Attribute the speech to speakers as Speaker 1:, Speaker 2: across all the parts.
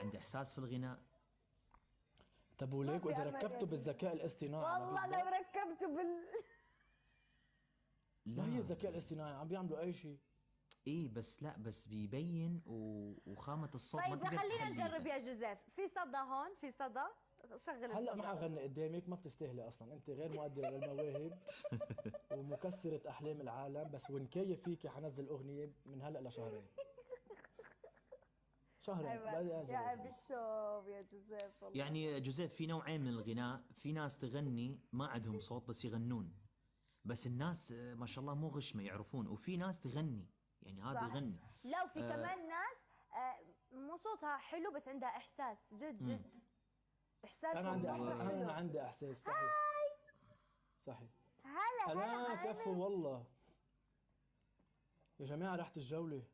Speaker 1: عنده احساس في الغناء.
Speaker 2: طب وليك واذا ركبته بالذكاء الاصطناعي
Speaker 3: والله لو ركبته
Speaker 2: ما هي الذكاء الاصطناعي عم بيعملوا اي شيء.
Speaker 1: ايه بس لا بس بيبين وخامة الصوت
Speaker 3: طيب خلينا نجرب يا جوزيف. في صدى هون، في صدى، شغل
Speaker 2: هلا ما حغني قدامك، ما بتستاهلي اصلا، انت غير مقدره للمواهب ومكسرة احلام العالم، بس ونكيف فيكي حنزل اغنيه من هلا لشهرين. شهرين
Speaker 3: يا ابي الشوب يا جوزيف والله.
Speaker 1: يعني جوزيف في نوعين من الغناء، في ناس تغني ما عندهم صوت بس يغنون، بس الناس ما شاء الله مو غشمه يعرفون، وفي ناس تغني يعني هذا يغني.
Speaker 3: لا وفي كمان ناس مو صوتها حلو بس عندها احساس جد احساس.
Speaker 2: انا عندي احساس، انا عندي احساس. صحيح صحيح.
Speaker 3: هلا
Speaker 2: كفو والله يا جماعه. رحت الجوله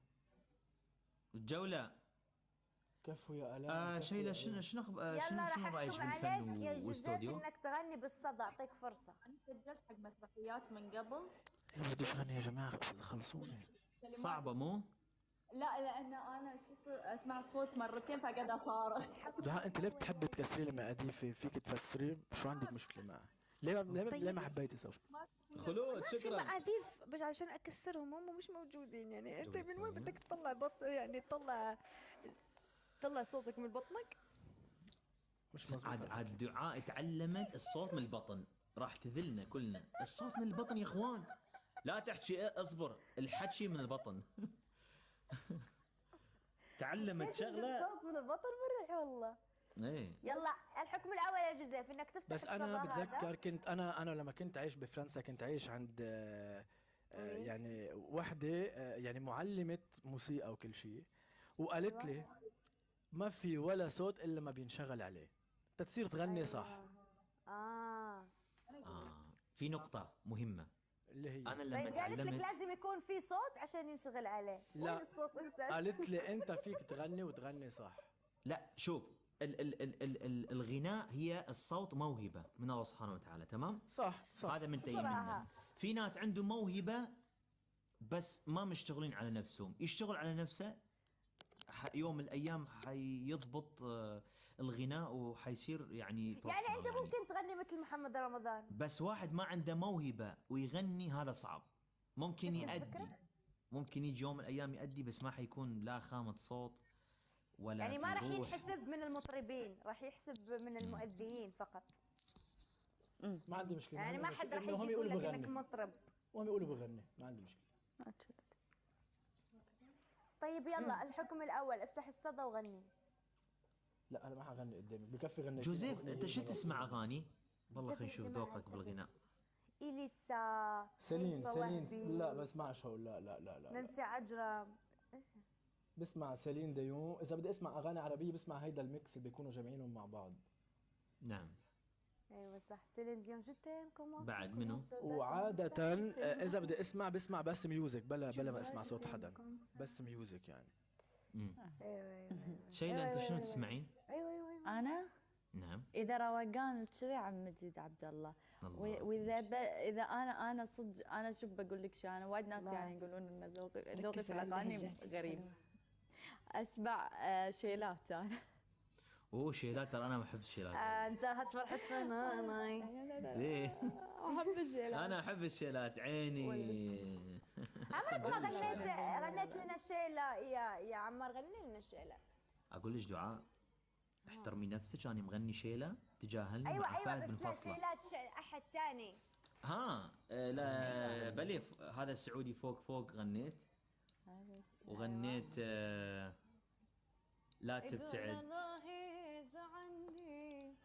Speaker 2: كفو يا الاء.
Speaker 1: شيلة شنو رايك بالفن
Speaker 3: يا
Speaker 1: والاستوديو؟
Speaker 3: انك تغني بالصدى، اعطيك فرصه.
Speaker 4: انا سجلت حق مسرحيات من قبل.
Speaker 2: بديش اغني يا جماعه، خلصوني.
Speaker 1: صعبه مو؟
Speaker 4: لا لان انا اسمع الصوت مرتين فقاعد اصارخ.
Speaker 2: دعاء انت ليه بتحبي تكسري المقاديف؟ فيك تفسري شو عندك مشكله معه؟ ليه ما حبيتي صوت؟
Speaker 1: خلود شكرا.
Speaker 3: مقاديف بس عشان اكسرهم، هم مش موجودين يعني. انت من وين بدك تطلع يعني تطلع صوتك من بطنك؟
Speaker 2: مش مظبوط.
Speaker 1: عاد دعاء تعلمت الصوت من البطن، راح تذلنا كلنا. الصوت من البطن يا اخوان، لا تحكي اصبر، الحكي من البطن. تعلمت شغله.
Speaker 3: الصوت من البطن مرح والله.
Speaker 1: ايه
Speaker 3: يلا الحكم الاول يا جوزيف انك تفتح
Speaker 2: بس انا بتذكر كنت انا لما كنت عايش بفرنسا، كنت عايش عند يعني وحده يعني معلمه موسيقى وكل شيء، وقالت لي ما في ولا صوت الا ما بينشغل عليه تتصير تغني صح.
Speaker 1: في نقطه مهمه
Speaker 2: اللي هي
Speaker 1: انا لما
Speaker 3: طيب قالت لك لازم يكون في صوت عشان ينشغل عليه.
Speaker 2: لا
Speaker 3: وين الصوت انت؟
Speaker 2: قالت لي انت فيك تغني وتغني صح.
Speaker 1: لا شوف ال الغناء هي الصوت موهبه من الله سبحانه وتعالى، تمام؟
Speaker 2: صح
Speaker 1: هذا من تيمنا. في ناس عندهم موهبه بس ما مشتغلين على نفسهم، يشتغل على نفسه يوم من الايام حيضبط الغناء وحيصير يعني
Speaker 3: انت ممكن تغني مثل محمد رمضان،
Speaker 1: بس واحد ما عنده موهبه ويغني هذا صعب. ممكن يأدي، ممكن يجي يوم من الايام يأدي، بس ما حيكون لا خامه صوت ولا
Speaker 3: يعني ما راح ينحسب من المطربين، راح يحسب من المؤديين فقط.
Speaker 2: ما عندي مشكله
Speaker 3: يعني ما حد راح يجي يقول لك انك مطرب
Speaker 2: وهم يقولوا بغني، ما عندي مشكله.
Speaker 3: طيب يلا الحكم الاول، افتح الصدى وغني.
Speaker 2: لا انا ما حغني قدامك، بكفي غنيت.
Speaker 1: جوزيف انت شو تسمع اغاني؟ والله خلينا نشوف ذوقك بالغناء.
Speaker 3: إليسا،
Speaker 2: سيلين لا بسمعش هو. لا
Speaker 3: نانسي عجرم. ايش
Speaker 2: بسمع؟ سيلين ديون. اذا بدي اسمع اغاني عربيه بسمع هيدا الميكس اللي بيكونوا جامعينهم مع بعض.
Speaker 1: نعم
Speaker 3: ايوه صح. سيلين ديون جوتين كمان.
Speaker 1: بعد منو؟
Speaker 2: وعاده اذا بدي اسمع بسمع بس ميوزك، بلا ما اسمع صوت حدا، بس ميوزك يعني.
Speaker 3: ايوه
Speaker 1: شيلة انت شنو تسمعين؟
Speaker 3: ايوه
Speaker 4: انا
Speaker 1: نعم
Speaker 4: اذا روقان كذي عبد المجيد عبد الله. واذا اذا انا صدق انا شوف بقول لك شو، انا وايد ناس يعني يقولون ان ذوقي في الاغاني غريب. اسمع شيلات انا.
Speaker 1: شيلات، ترى انا ما احب الشيلات.
Speaker 3: انتهت فرحة سناناي.
Speaker 1: ليه؟
Speaker 4: احب الشيلات.
Speaker 1: انا احب الشيلات عيني.
Speaker 3: عمرك ما غنيت لنا الشيلة يا عمار؟ غني لنا الشيلات.
Speaker 1: اقول لك دعاء احترمي نفسك، انا مغني شيلة تجاهلني.
Speaker 3: ايوه بس لا شيلات احد ثاني.
Speaker 1: لا بلي هذا السعودي فوق غنيت، وغنيت لا تبتعد.
Speaker 3: عني